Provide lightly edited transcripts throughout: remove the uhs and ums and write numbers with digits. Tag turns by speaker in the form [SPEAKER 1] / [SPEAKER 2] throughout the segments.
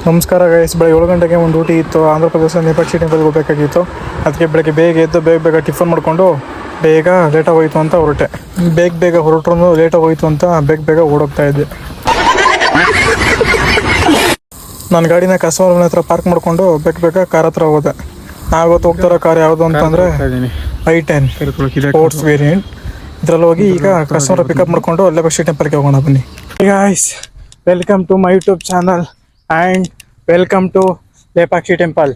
[SPEAKER 1] ನಮಸ್ಕಾರ ಗೈಸ್. ಬೆಳಗ್ಗೆ 7 ಗಂಟೆಗೆ ಒಂದು ಡ್ಯೂಟಿ ಇತ್ತು. ಆಂಧ್ರ ಪ್ರದೇಶ ನೇಪಾಕ್ಷಿ ಟೆಂಪಲ್ಗೆ ಹೋಗಬೇಕಾಗಿತ್ತು. ಅದಕ್ಕೆ ಬೆಳಗ್ಗೆ ಬೇಗ ಎದ್ದು ಬೇಗ ಟಿಫನ್ ಮಾಡಿಕೊಂಡು ಬೇಗ ಲೇಟಾಗಿ ಹೋಯಿತು ಅಂತ ಹೊರಟೆ. ಬೇಗ ಹೊರಟ್ರು ಲೇಟಾಗಿ ಹೋಯಿತು ಅಂತ ಬೇಗ ಓಡೋಗ್ತಾ ಇದ್ದೆ. ನನ್ನ ಗಾಡಿನ ಕಸ್ಟಮರ್ ಹತ್ರ ಪಾರ್ಕ್ ಮಾಡಿಕೊಂಡು ಬೇಗ ಕಾರ್ ಹತ್ರ ಹೋದೆ. ನಾವತ್ತು ಹೋಗ್ತಾರೋ ಕಾರ್ ಯಾವುದು ಅಂತಂದರೆ i10 ಸ್ಪೋರ್ಟ್ಸ್ ವೇರಿಯಂಟ್. ಇದರಲ್ಲಿ ಹೋಗಿ ಈಗ ಕಸ್ಟಮರ್ ಪಿಕಪ್ ಮಾಡಿಕೊಂಡು ನೇಪಾಕ್ಷಿ ಟೆಂಪಲ್ಗೆ ಹೋಗೋಣ ಬನ್ನಿ. Guys, welcome to my YouTube channel and welcome to Lepakshi temple.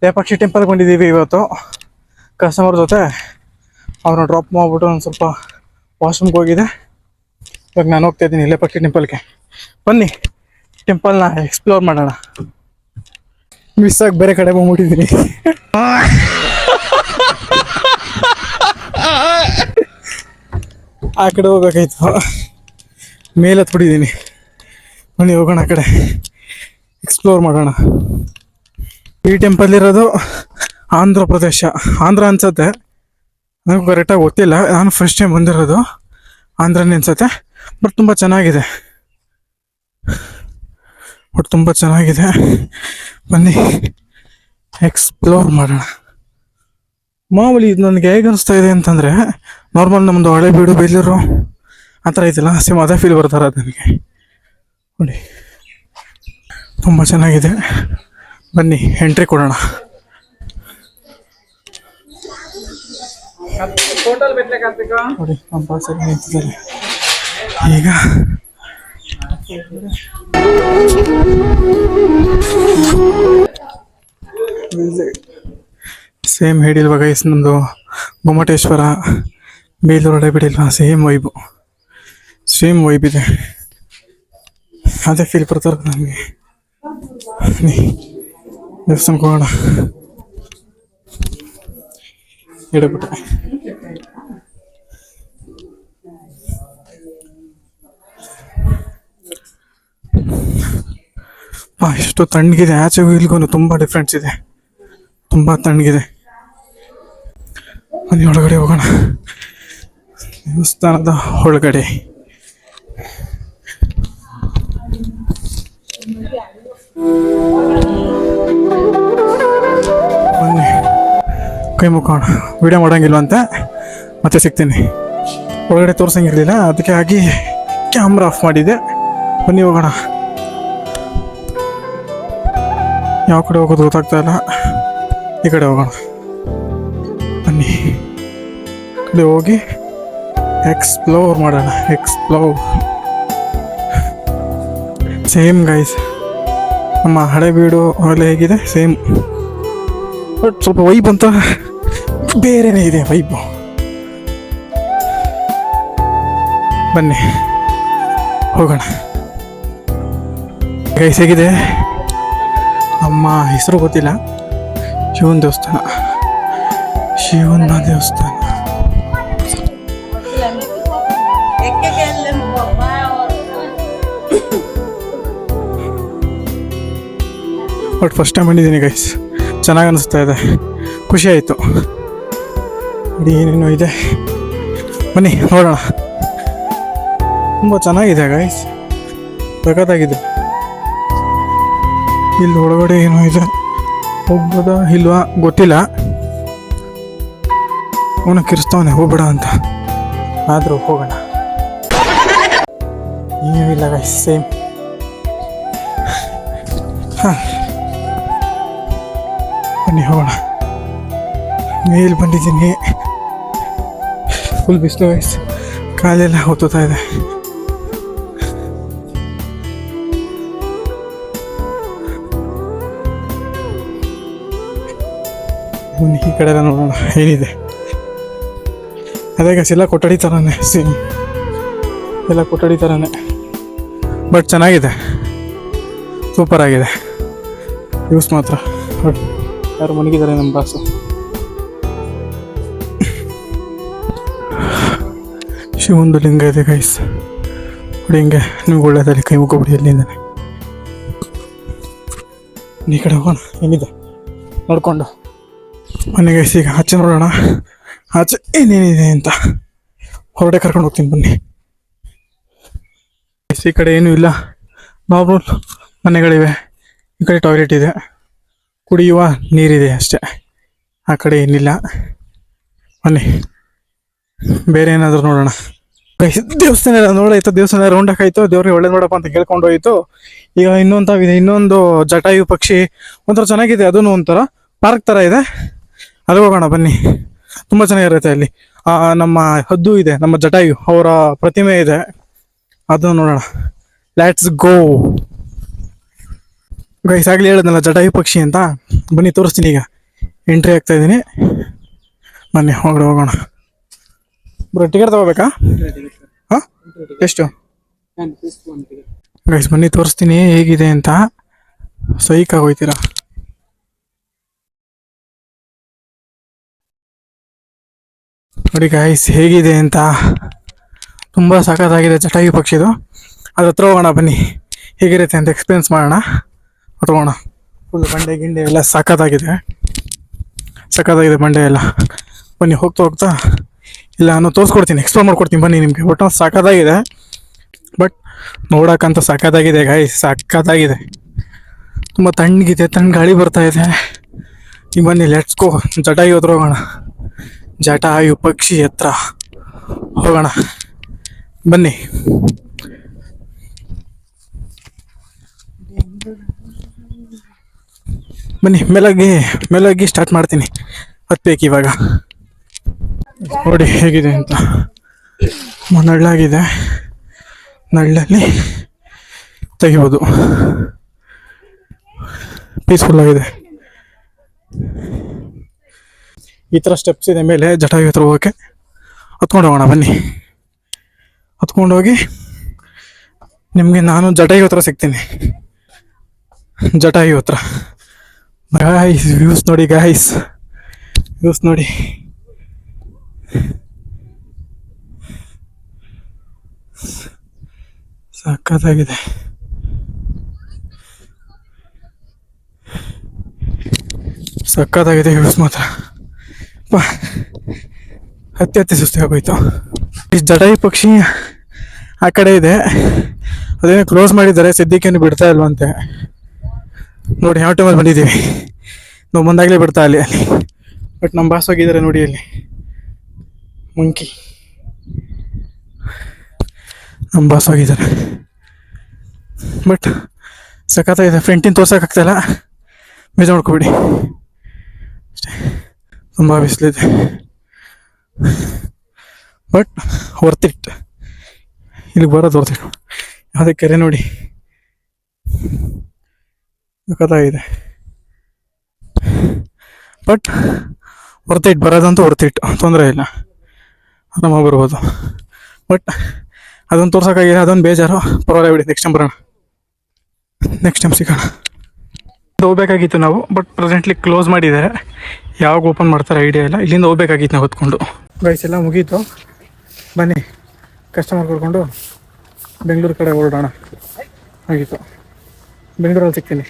[SPEAKER 1] Lepakshi ಟೆಂಪಲ್ಗೆ ಬಂದಿದ್ದೀವಿ ಇವತ್ತು ಕಸ್ಟಮರ್ ಜೊತೆ. ಅವ್ರನ್ನ ಡ್ರಾಪ್ ಮಾಡಿಬಿಟ್ಟು ಒಂದು ಸ್ವಲ್ಪ ವಾಶ್ರೂಮ್ಗೆ ಹೋಗಿದೆ. ಇವಾಗ ನಾನು ಹೋಗ್ತಾ ಇದ್ದೀನಿ ನೇಪಾಕ್ಷಿ ಟೆಂಪಲ್ಗೆ. ಬನ್ನಿ ಟೆಂಪಲ್ನ ಎಕ್ಸ್ಪ್ಲೋರ್ ಮಾಡೋಣ. ಮಿಸ್ ಆಗಿ ಬೇರೆ ಕಡೆ ಬಂದ್ಬಿಟ್ಟಿದ್ದೀನಿ. ಆ ಕಡೆ ಹೋಗ್ಬೇಕಾಯ್ತು, ಮೇಲೆ ಹತ್ಬಿಟ್ಟಿದ್ದೀನಿ. ಬನ್ನಿ ಹೋಗೋಣ, ಆ ಕಡೆ ಎಕ್ಸ್ಪ್ಲೋರ್ ಮಾಡೋಣ. ಈ ಟೆಂಪಲ್ ಇರೋದು ಆಂಧ್ರ ಪ್ರದೇಶ, ಆಂಧ್ರ ಅನ್ಸತ್ತೆ, ನನಗೂ ಕರೆಕ್ಟಾಗಿ ಗೊತ್ತಿಲ್ಲ. ನಾನು ಫಸ್ಟ್ ಟೈಮ್ ಬಂದಿರೋದು, ಆಂಧ್ರನೇ ಅನ್ಸತ್ತೆ. ಬಟ್ ತುಂಬ ಚೆನ್ನಾಗಿದೆ, ಬನ್ನಿ ಎಕ್ಸ್ಪ್ಲೋರ್ ಮಾಡೋಣ. ಮಾಮೂಲಿ ಇದು ನನಗೆ ಹೇಗೆ ಅನಿಸ್ತಾ ಇದೆ ಅಂತಂದರೆ, ನಾರ್ಮಲ್ ನಮ್ಮದು ಹಳೇಬೀಡು ಬೇಲೂರು ಆ ಥರ ಐತಿಲ್ಲ, ಸೇಮ್ ಅದೇ ಫೀಲ್ ಬರ್ತಾರೆ ನನಗೆ. ನೋಡಿ ತುಂಬ ಚೆನ್ನಾಗಿದೆ. ಬನ್ನಿ ಎಂಟ್ರಿ ಕೊಡೋಣ. ನೋಡಿ ನಮ್ಮ ಬಾಸಲ್ಲಿ ನಿಂತಿದ್ದಾರೆ ಈಗ. ಸೇಮ್ ಹೇಳಿಲ್ವ ಗೈಸ್, ನಮ್ಮದು ಗೊಮ್ಮಟೇಶ್ವರ ಬೇಲೂರು ಹಳೇಬೀಡಿಲ್ವ, ಸೇಮ್ ವೈಬ್ ಇದೆ. ಅದೇ ಫೀಲ್ ಬರ್ತಾರೆ ನನಗೆ. ದೇವಸ್ಥಾನಕ್ಕೆ ಹೋಗೋಣ. ಹಿಡಬಿಟ್ಟೆ ಎಷ್ಟು ತಣ್ಣಗಿದೆ. ಆಚೆಗೂ ಇಲ್ಗೂ ತುಂಬ ಡಿಫ್ರೆನ್ಸ್ ಇದೆ, ತುಂಬ ತಣ್ಣಗಿದೆ. ಬನ್ನಿ ಒಳಗಡೆ ಹೋಗೋಣ. ದೇವಸ್ಥಾನದ ಒಳಗಡೆ ಬನ್ನಿ. ಕೈ ಮುಕ್ಕೋಣ. ವಿಡಿಯೋ ಮಾಡೋಂಗಿಲ್ವ ಅಂತ ಮತ್ತೆ ಸಿಗ್ತೀನಿ. ಒಳಗಡೆ ತೋರ್ಸಂಗಿರಲಿಲ್ಲ, ಅದಕ್ಕೆ ಆಗಿ ಕ್ಯಾಮ್ರಾ ಆಫ್ ಮಾಡಿದ್ದೆ. ಬನ್ನಿ ಹೋಗೋಣ. ಯಾವ ಕಡೆ ಹೋಗೋದು ಗೊತ್ತಾಗ್ತಾ ಇಲ್ಲ. ಈ ಕಡೆ ಹೋಗೋಣ ಬನ್ನಿ. ಕಡೆ ಹೋಗಿ ಎಕ್ಸ್ಪ್ಲೋರ್ ಮಾಡೋಣ. ಸೇಮ್ ಗೈಸ್, ನಮ್ಮ ಹಳೇಬೀಡು ಅವೆಲ್ಲ ಹೇಗಿದೆ ಸೇಮ್, ಬಟ್ ಸ್ವಲ್ಪ ವೈಬ್ ಅಂತ ಬೇರೆನೇ ಇದೆ ವೈಬು. ಬನ್ನಿ ಹೋಗೋಣ. ಗೈಸ್ ಹೇಗಿದೆ, ನಮ್ಮ ಹೆಸರು ಗೊತ್ತಿಲ್ಲ. ಶಿವನ ದೇವಸ್ಥಾನ. ಬಟ್ ಫಸ್ಟ್ ಟೈಮ್ ಬಂದಿದ್ದೀನಿ ಗೈಸ್, ಚೆನ್ನಾಗಿ ಅನಿಸ್ತಾ ಇದೆ, ಖುಷಿ ಆಯಿತು. ನೋಡಿ ಏನೇನೋ ಇದೆ, ಬನ್ನಿ ನೋಡೋಣ. ತುಂಬ ಚೆನ್ನಾಗಿದೆ ಗೈಸ್, ಸಖತ್ತಾಗಿದೆ. ಇಲ್ಲಿ ಒಳಗಡೆ ಏನೋ ಇದೆ, ಹೋಗ್ಬೋದಾ ಇಲ್ವಾ ಗೊತ್ತಿಲ್ಲ. ಅವನ ಕಿರಿಸ್ತಾವನೆ ಹೋಗ್ಬೇಡ ಅಂತ, ಆದರೂ ಹೋಗೋಣ. ಏನೂ ಇಲ್ಲ ಗೈಸ್, ಸೇಮ್. ಬನ್ನಿ ಹೋಗೋಣ. ಮೇಲೆ ಬಂದಿದ್ದೀನಿ, ಫುಲ್ ಬಿಸಿಲು ಗೈಸ್, ಕಾಲೆಲ್ಲ ಹೊತ್ತುತ್ತಾ ಇದೆ. ಬನ್ನಿ ಈ ಕಡೆ ಎಲ್ಲ ನೋಡೋಣ ಏನಿದೆ. ಅದೇ ಗೈಸ್, ಎಲ್ಲ ಕೊಠಡಿ ಥರನೇ, ಸೇಮ್ ಎಲ್ಲ ಕೊಠಡಿ ಥರನೇ, ಬಟ್ ಚೆನ್ನಾಗಿದೆ, ಸೂಪರ್ ಆಗಿದೆ. ಯೂಸ್ ಮಾತ್ರ ಯಾರು ಮನಗಿದ್ದಾರೆ ನಮ್ಮ ಬಾಸು. ಶಿವೊಂದು ಲಿಂಗ ಇದೆ ಗೈಸ್, ನೋಡಿ ಹಿಂಗೆ ನಿಮ್ಗೆ ಒಳ್ಳೆಯದಲ್ಲಿ ಕೈ ಮುಗ್ಕೊಬಿಡಿ. ಎಲ್ಲಿಂದಾನೆ ಈ ಕಡೆ ಹೋಗೋಣ, ಏನಿದೆ ನೋಡಿಕೊಂಡು. ಬನ್ನಿ ಗೈಸ್, ಈಗ ಆಚೆ ನೋಡೋಣ, ಆಚೆ ಏನೇನಿದೆ ಅಂತ. ಹೊರಗಡೆ ಕರ್ಕೊಂಡು ಹೋಗ್ತೀನಿ ಬನ್ನಿ. ಈ ಕಡೆ ಏನೂ ಇಲ್ಲ, ನಾರ್ಮಲ್ ಮನೆಗಳಿವೆ. ಈ ಕಡೆ ಟಾಯ್ಲೆಟ್ ಇದೆ, ಕುಡಿಯುವ ನೀರಿದೆ ಅಷ್ಟೇ. ಆ ಕಡೆ ಏನಿಲ್ಲ. ಬನ್ನಿ ಬೇರೆ ಏನಾದರೂ ನೋಡೋಣ. ದೇವಸ್ಥಾನ ನೋಡಾಯ್ತು, ದೇವಸ್ಥಾನ ರೌಂಡ್ ಹಾಕಾಯ್ತು, ದೇವ್ರಿಗೆ ಒಳ್ಳೇದು ನೋಡಪ್ಪ ಅಂತ ಕೇಳ್ಕೊಂಡು ಹೋಯ್ತು. ಈಗ ಇನ್ನೊಂದು ಜಟಾಯು ಪಕ್ಷಿ ಒಂಥರ ಚೆನ್ನಾಗಿದೆ, ಅದೂ ಒಂಥರ ಪಾರ್ಕ್ ಥರ ಇದೆ. ಅದು ಹೋಗೋಣ ಬನ್ನಿ, ತುಂಬ ಚೆನ್ನಾಗಿರುತ್ತೆ ಅಲ್ಲಿ. ನಮ್ಮ ಹದ್ದು ಇದೆ, ನಮ್ಮ ಜಟಾಯು ಅವರ ಪ್ರತಿಮೆ ಇದೆ, ಅದನ್ನು ನೋಡೋಣ. Let's go guys. ಆಗಲಿ ಹೇಳಿದ್ನಲ್ಲ ಜಟಾಯು ಪಕ್ಷಿ ಅಂತ, ಬನ್ನಿ ತೋರಿಸ್ತೀನಿ. ಈಗ ಎಂಟ್ರಿ ಆಗ್ತಾ ಇದ್ದೀನಿ, ಬನ್ನಿ ಹೊರಗಡೆ ಹೋಗೋಣ. ಬ್ರೋ ಟಿಕೆಟ್ ತಗೋಬೇಕಾ? ಹಾಂ, ಎಷ್ಟು ಗೈಸ್? ಬನ್ನಿ ತೋರಿಸ್ತೀನಿ ಹೇಗಿದೆ ಅಂತ. ಸೈಕ್ ಆಗೋಯ್ತೀರಾ. ನೋಡಿ ಗೈಸ್ ಹೇಗಿದೆ ಅಂತ, ತುಂಬ ಸಖತ್ತಾಗಿದೆ ಜಟಾಯು ಪಕ್ಷಿದು. ಅದ್ರ ಹತ್ರ ಹೋಗೋಣ ಬನ್ನಿ, ಹೇಗಿರುತ್ತೆ ಅಂತ ಎಕ್ಸ್ಪೀರಿಯನ್ಸ್ ಮಾಡೋಣ. ಹೋಗೋಣ. ಫುಲ್ ಬಂಡೆ ಗಿಂಡೆ ಎಲ್ಲ ಸಖತ್ತಾಗಿದೆ ಬಂಡೆ ಎಲ್ಲ. ಬನ್ನಿ ಹೋಗ್ತಾ ಹೋಗ್ತಾ ಇಲ್ಲ ನಾನು ತೋರಿಸ್ಕೊಡ್ತೀನಿ, ಎಕ್ಸ್ಪ್ಲೋರ್ ಮಾಡ್ಕೊಡ್ತೀನಿ ಬನ್ನಿ ನಿಮಗೆ. ಒಟ್ಟು ಸಖತ್ತಾಗಿದೆ, ಬಟ್ ನೋಡೋಕ್ಕಂತೂ ಸಖತ್ತಾಗಿದೆ ಗೈಸ್, ಸಖತ್ತಾಗಿದೆ. ತುಂಬ ತಣ್ಣಗಿದೆ, ತಣ್ಣ ಗಾಳಿ ಬರ್ತಾ ಇದೆ. ಈಗ ಬನ್ನಿ ಲೆಟ್ಸ್ ಗೋ, ಜಟಾಯು ಹತ್ರ ಹೋಗೋಣ. ಜಟಾಯು ಪಕ್ಷಿ ಹತ್ರ ಹೋಗೋಣ ಬನ್ನಿ. ಬನ್ನಿ ಮೇಲಾಗಿ ಸ್ಟಾರ್ಟ್ ಮಾಡ್ತೀನಿ. ಹತ್ಬೇಕು ಇವಾಗ. ನೋಡಿ ಹೇಗಿದೆ ಅಂತ. ನಳ್ಳಾಗಿದೆ, ನಳ್ಳಲ್ಲಿ ತೆಗಿಬೋದು. ಪೀಸ್ಫುಲ್ ಆಗಿದೆ. ಈ ಥರ ಸ್ಟೆಪ್ಸ್ ಇದೆ ಮೇಲೆ ಜಟಾಯು ಹತ್ರ ಹೋಗೋಕ್ಕೆ. ಹತ್ಕೊಂಡು ಹೋಗೋಣ ಬನ್ನಿ. ಹತ್ಕೊಂಡು ಹೋಗಿ ನಿಮಗೆ ನಾನು ಜಟಾಯು ಹತ್ರ ಸಿಗ್ತೀನಿ. ಜಟಾಯು ಹತ್ರ ಗಾಯ್ಸ್, ವ್ಯೂಸ್ ನೋಡಿ ಗಾಯ್ಸ್, ವ್ಯೂಸ್ ನೋಡಿ. ಸಖತ್ತಾಗಿದೆ. ವ್ಯೂಸ್ ಮಾತ್ರ. ಹತ್ತಿ ಸುಸ್ತಿ ಆಗೋಯ್ತು. ಈ ಜಟಾಯು ಪಕ್ಷಿ ಆ ಕಡೆ ಇದೆ, ಅದೇನೋ ಕ್ಲೋಸ್ ಮಾಡಿದ್ದಾರೆ, ಸದ್ಯಕ್ಕೇನು ಬಿಡ್ತಾ ಇಲ್ವಂತೆ. ನೋಡಿ ಯಾವ ಟೈಮಲ್ಲಿ ಬಂದಿದ್ದೀವಿ ನಾವು, ಬಂದಾಗಲೇ ಬಿಡ್ತಾ ಅಲ್ಲಿ. ಬಟ್ ನಮ್ಮ ಬಾಸ್ ಹೋಗಿದ್ದಾರೆ ನೋಡಿ ಅಲ್ಲಿ, ಮಂಕಿ ನಮ್ಮ ಬಾಸ್ ಹೋಗಿದ್ದಾರೆ. ಬಟ್ ಸಖತ್ತಾಗಿದೆ. ಫ್ರಂಟಿನ ತೋರ್ಸೋಕ್ಕಾಗ್ತಾಯಿಲ್ಲ, ಬೇಜ ಮಾಡ್ಕೊಬಿಡಿ ಅಷ್ಟೇ. ತುಂಬ ಬಿಸಿಲಿದೆ, ಬಟ್ ವರ್ತ್ ಇಟ್. ಇಲ್ಲಿಗೆ ಬರೋದು ವರ್ತ್ ಇಟ್. ಯಾವುದೇ ಕೆರೆ ನೋಡಿ ಸಖತ್ತಾಗಿದೆ, ಬಟ್ ವರ್ತ್ ಇಟ್. ಬರೋದಂತೂ ವರ್ತ್ ಇಟ್, ತೊಂದರೆ ಇಲ್ಲ, ಆರಾಮಾಗಿ ಬರ್ಬೋದು. ಬಟ್ ಅದೊಂದು ತೋರ್ಸೋಕ್ಕಾಗಿಲ್ಲ, ಅದೊಂದು ಬೇಜಾರು. ಪರವಾಗಿಲ್ಲ ಬಿಡಿ, ನೆಕ್ಸ್ಟ್ ಟೈಮ್ ಬರೋಣ, ನೆಕ್ಸ್ಟ್ ಟೈಮ್ ಸಿಗೋಣ. ಹೋಗ್ಬೇಕಾಗಿತ್ತು ನಾವು, ಬಟ್ ಪ್ರೆಸೆಂಟ್ಲಿ ಕ್ಲೋಸ್ ಮಾಡಿದ್ದಾರೆ. ಯಾವಾಗ ಓಪನ್ ಮಾಡ್ತಾರೆ ಐಡಿಯಾ ಇಲ್ಲ. ಇಲ್ಲಿಂದ ಹೋಗ್ಬೇಕಾಗಿತ್ತು ನಾವು ಹೊತ್ಕೊಂಡು. ಗೈಸ್ ಎಲ್ಲ ಮುಗೀತು, ಬನ್ನಿ ಕಸ್ಟಮರ್ ಕರ್ಕೊಂಡು ಬೆಂಗಳೂರು ಕಡೆ ಹೊರಡೋಣ. ಆಗಿತ್ತು, ಬೆಂಗಳೂರಲ್ಲಿ ಸಿಗ್ತೀನಿ.